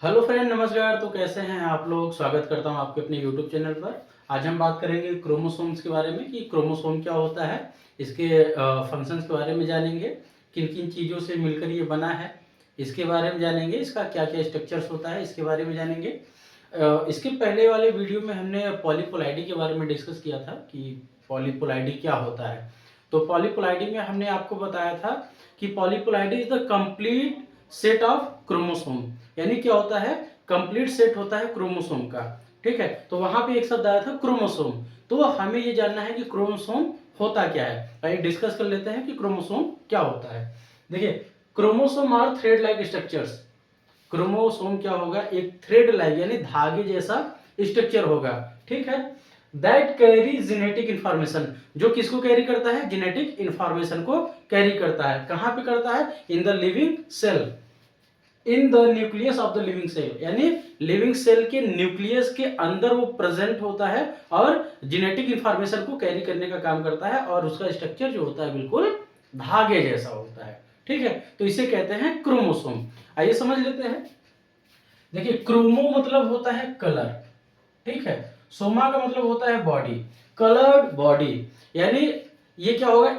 Hello friend, नमस्कार। तो कैसे हैं आप लोग? स्वागत करता हूं आपके अपने यूट्यूब चैनल पर। आज हम बात करेंगे क्रोमोसोम्स के बारे में कि क्रोमोसोम क्या होता है, इसके फंक्शंस के बारे में जानेंगे, किन किन चीज़ों से मिलकर ये बना है इसके बारे में जानेंगे, इसका क्या क्या स्ट्रक्चर्स होता है इसके बारे में जानेंगे। इसके पहले वाले वीडियो में हमने पॉलीपोलाइडी के बारे में डिस्कस किया था कि पॉलीपोलाइडी क्या होता है। तो पॉलीपोलाइडी में हमने आपको बताया था कि पॉलीपोलाइडी is the complete set of chromosome, यानी क्या होता है, कंप्लीट सेट होता है क्रोमोसोम का। ठीक है, तो वहां पे एक शब्द आया था क्रोमोसोम। तो हमें ये जानना है कि क्रोमोसोम होता क्या है। आइए डिस्कस कर लेते हैं कि क्रोमोसोम क्या होता है। देखिए, chromosome are thread like structures. Chromosome क्या होगा, एक थ्रेड लाइक यानी धागे जैसा स्ट्रक्चर होगा। ठीक है, दैट कैरी जेनेटिक इंफॉर्मेशन, जो किसको कैरी करता है, जेनेटिक इंफॉर्मेशन को कैरी करता है। कहां पे करता है, in the living cell, in the nucleus of the living cell, यानी लिविंग सेल के न्यूक्लियस के अंदर वो प्रेजेंट होता है और जेनेटिक इंफॉर्मेशन को कैरी करने का काम करता है। और उसका स्ट्रक्चर जो होता है बिल्कुल धागे जैसा होता है। ठीक है, तो इसे कहते हैं क्रोमोसोम। आइए समझ लेते हैं। देखिए, क्रोमो मतलब होता है कलर। ठीक है, सोमा का मतलब होता है बॉडी, कलर्ड बॉडी, यानी ये क्या होगा,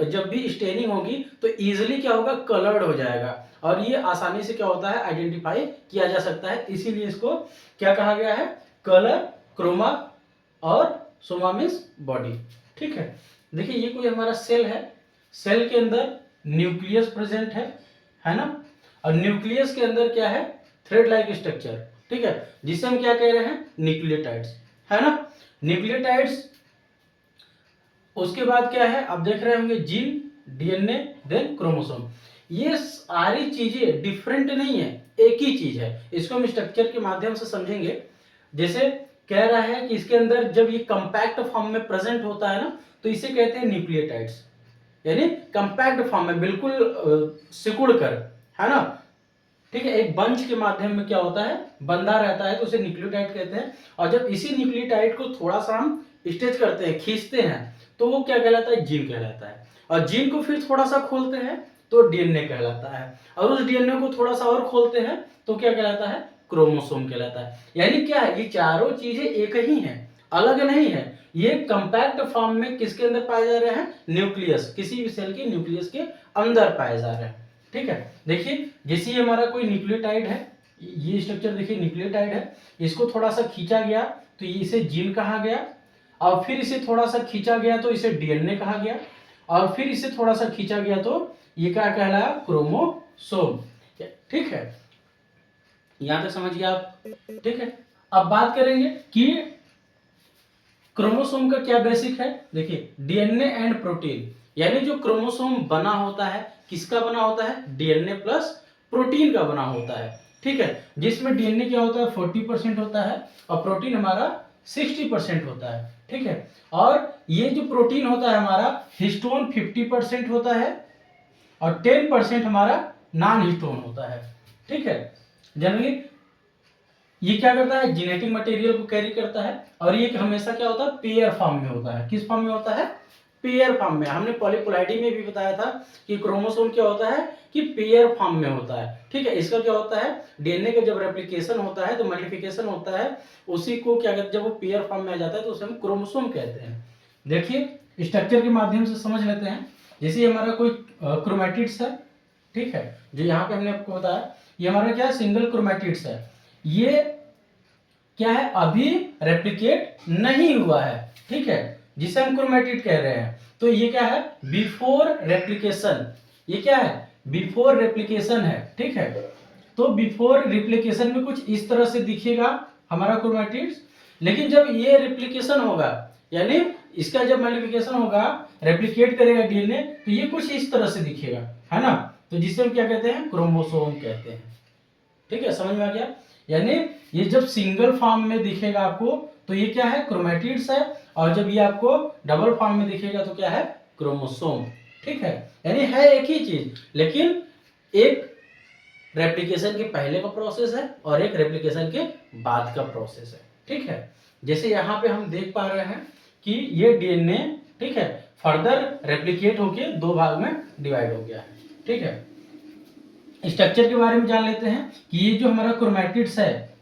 जब भी स्टेनिंग होगी तो इजीली क्या होगा, कलर्ड हो जाएगा और ये आसानी से क्या होता है, आइडेंटिफाई किया जा सकता है। इसीलिए इसको क्या कहा गया है, कलर, क्रोमा और सोमा मीन्स बॉडी। ठीक है, देखिए ये कोई हमारा सेल है, सेल के अंदर न्यूक्लियस प्रेजेंट है ना, और न्यूक्लियस के अंदर क्या है, थ्रेड लाइक स्ट्रक्चर। ठीक है, जिसे हम क्या कह रहे हैं, न्यूक्लियोटाइड्स, है ना, न्यूक्लियोटाइड्स। उसके बाद क्या है, आप देख रहे होंगे जीन, डीएनए, देन क्रोमोसोम। ये सारी चीजें डिफरेंट नहीं है, एक ही चीज है। इसको हम स्ट्रक्चर के माध्यम से समझेंगे। जैसे कह रहा है कि इसके अंदर जब ये कंपैक्ट फॉर्म में प्रेजेंट होता है ना, तो इसे कहते हैं न्यूक्लियोटाइड्स, यानी कंपैक्ट फॉर्म में बिल्कुल सिकुड़ कर, है ना। ठीक है, एक बंच के माध्यम में क्या होता है, बंधा रहता है, तो उसे न्यूक्लियोटाइड कहते हैं। और जब इसी न्यूक्लियोटाइड को थोड़ा सा हम स्ट्रेच करते हैं, खींचते हैं, तो वो क्या कहलाता है, जीन कहलाता है। और जीन को फिर थोड़ा सा खोलते हैं तो डीएनए कहलाता है। और उस डीएनए को थोड़ा सा और खोलते हैं तो क्या कहलाता है, क्रोमोसोम कहलाता है। यानी क्या है, ये चारों चीजें एक ही हैं, अलग नहीं है। ये कंपैक्ट फॉर्म में किसके अंदर पाए जा रहे हैं, न्यूक्लियस, किसी भी सेल के न्यूक्लियस के अंदर पाए जा रहे हैं। ठीक है, देखिए जैसे ये हमारा कोई न्यूक्लियोटाइड है, ये स्ट्रक्चर देखिए न्यूक्लियोटाइड है, इसको थोड़ा सा खींचा गया तो ये इसे जीन कहा गया, और फिर इसे थोड़ा सा खींचा गया तो इसे डीएनए कहा गया, और फिर इसे थोड़ा सा खींचा गया तो ये क्या कहलाया, क्रोमोसोम। ठीक है, यहां तक समझिए आप। ठीक है, अब बात करेंगे कि क्रोमोसोम का क्या बेसिक है। देखिए, डीएनए एंड प्रोटीन, यानी जो क्रोमोसोम बना होता है, किसका बना होता है, डीएनए प्लस प्रोटीन का बना होता है। ठीक है, जिसमें डीएनए क्या होता है, 40% होता है और प्रोटीन हमारा 60% होता है। ठीक है, और ये जो प्रोटीन होता है हमारा, हिस्टोन 50% होता है और 10% हमारा नॉन हिस्टोन होता है। ठीक है, जनरली ये क्या करता है, जेनेटिक मटेरियल को कैरी करता है, और ये हमेशा क्या होता है, पेयर फॉर्म में होता है। किस फॉर्म में होता है, पेयर फॉर्म में। हमने पॉलीपोलाइडी में भी बताया था कि क्रोमोसोम क्या होता है, कि पेयर फॉर्म में होता है। ठीक है, इसका क्या होता है, डीएनए का जब रेप्लिकेशन होता है तो मल्टीप्लिकेशन होता है, उसी को क्या कहते हैं, जब वो पेयर फॉर्म में आ जाता है तो उसे हम क्रोमोसोम कहते हैं। देखिए, स्ट्रक्चर के माध्यम से समझ लेते हैं। जैसे हमारा कोई क्रोमैटिड्स है, ठीक है, जो यहाँ पे हमने आपको बताया, ये हमारा क्या है, सिंगल क्रोमैटिड्स है। ये क्या है, अभी रेप्लिकेट नहीं हुआ है। ठीक है, जिसे हम क्रोमैटिड कह रहे हैं। तो ये क्या है, बिफोर रेप्लिकेशन, ये क्या है, बिफोर रेप्लिकेशन है। ठीक है, तो बिफोर रेप्लिकेशन में कुछ इस तरह से दिखेगा हमारा क्रोमैटिड्स। लेकिन जब ये रेप्लिकेशन होगा, यानी इसका जब मल्टीप्लिकेशन होगा, रेप्लिकेट करेगा डीएनए, तो ये कुछ इस तरह से दिखेगा, है ना। तो जिसे हम क्या कहते हैं, क्रोमोसोम कहते हैं। ठीक है, समझ में आ गया। यानी ये जब सिंगल फॉर्म में दिखेगा आपको तो ये क्या है, क्रोमैटिड्स है, और जब ये आपको डबल फॉर्म में दिखेगा तो क्या है, क्रोमोसोम। ठीक है, यानी है एक ही चीज, लेकिन एक रेप्लिकेशन के पहले का प्रोसेस है और एक रेप्लिकेशन के बाद का प्रोसेस है। ठीक है, जैसे यहाँ पे हम देख पा रहे हैं कि ये डीएनए, ठीक है, फर्दर रेप्लिकेट होके दो भाग में डिवाइड हो गया है। ठीक है, स्ट्रक्चर के बारे में जान लेते हैं कि ये जो हमारा क्रोमैटिड्स है,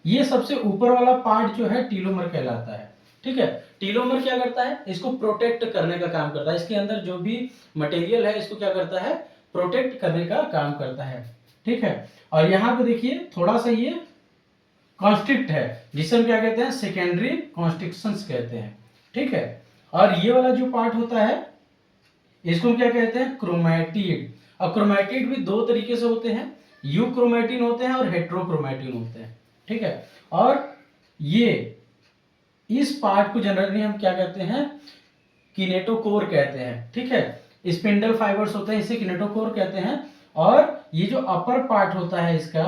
ये सबसे ऊपर वाला पार्ट जो है टीलोमर कहलाता है। ठीक है, टीलोमर क्या करता है, इसको प्रोटेक्ट करने का काम करता है। इसके अंदर जो भी मटेरियल है इसको क्या करता है, प्रोटेक्ट करने का काम करता है। ठीक है, और यहाँ पे देखिए थोड़ा सा ये कॉन्स्ट्रिक्ट है, जिसे हम क्या कहते हैं, सेकेंडरी कॉन्स्ट्रिक्शंस कहते हैं। ठीक है, और ये वाला जो पार्ट होता है इसको क्या कहते हैं, क्रोमैटिड। और क्रोमैटिड भी दो तरीके से होते हैं, यूक्रोमैटिन होते हैं और हेट्रोक्रोमैटिन होते हैं। ठीक है, और ये इस पार्ट को जनरली हम क्या कहते हैं, किनेटोकोर कहते हैं। ठीक है, स्पिंडल फाइबर्स होते हैं, इसे किनेटोकोर कहते हैं। और ये जो अपर पार्ट होता है इसका,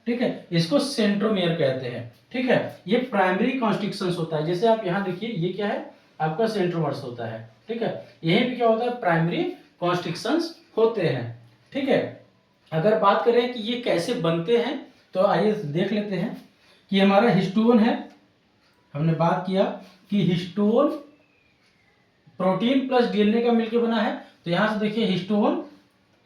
ठीक है, इसको सेंट्रोमियर कहते हैं। ठीक है, ये प्राइमरी कॉन्स्ट्रिक्शंस होता है। जैसे आप यहाँ देखिए, ये क्या है, आपका सेंट्रोमर्स होता है। ठीक है, यहीं पे क्या होता है, प्राइमरी कॉन्स्ट्रिक्शंस होते हैं। ठीक है, अगर बात करें कि ये कैसे बनते हैं, तो आइए देख लेते हैं कि हमारा हिस्टोन है। हमने बात किया कि हिस्टोन प्रोटीन प्लस डीएनए का मिलकर बना है। तो यहां से देखिए हिस्टोन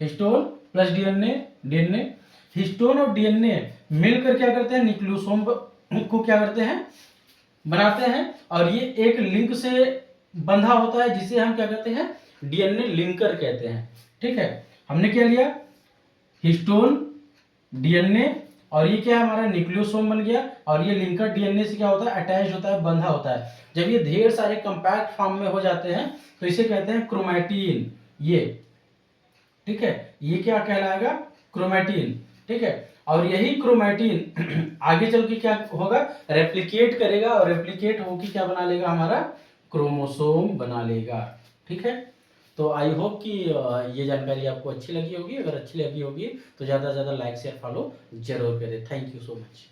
प्लस डीएनए हिस्टोन और डीएनए मिलकर क्या करते हैं, न्यूक्लियोसोम को क्या करते हैं, बनाते हैं। और ये एक लिंक से बंधा होता है, जिसे हम क्या कहते हैं, डीएनए लिंकर कहते हैं। ठीक है, हमने क्या लिया, हिस्टोन, डीएनए, और ये क्या है, हमारा न्यूक्लियोसोम बन गया। और ये लिंकर डीएनए से क्या होता है, अटैच होता है, बंधा होता है। जब ये ढेर सारे कंपैक्ट फॉर्म में हो जाते हैं तो इसे कहते हैं क्रोमैटिन। ये ठीक है, ये क्या कहलाएगा, क्रोमैटिन। ठीक है, और यही क्रोमैटिन आगे चल के क्या होगा, रेप्लिकेट करेगा, और रेप्लिकेट होकर क्या बना लेगा, हमारा क्रोमोसोम बना लेगा। ठीक है, तो आई होप कि ये जानकारी आपको अच्छी लगी होगी। अगर अच्छी लगी होगी तो ज़्यादा से ज़्यादा लाइक शेयर फॉलो जरूर करें। Thank you so much.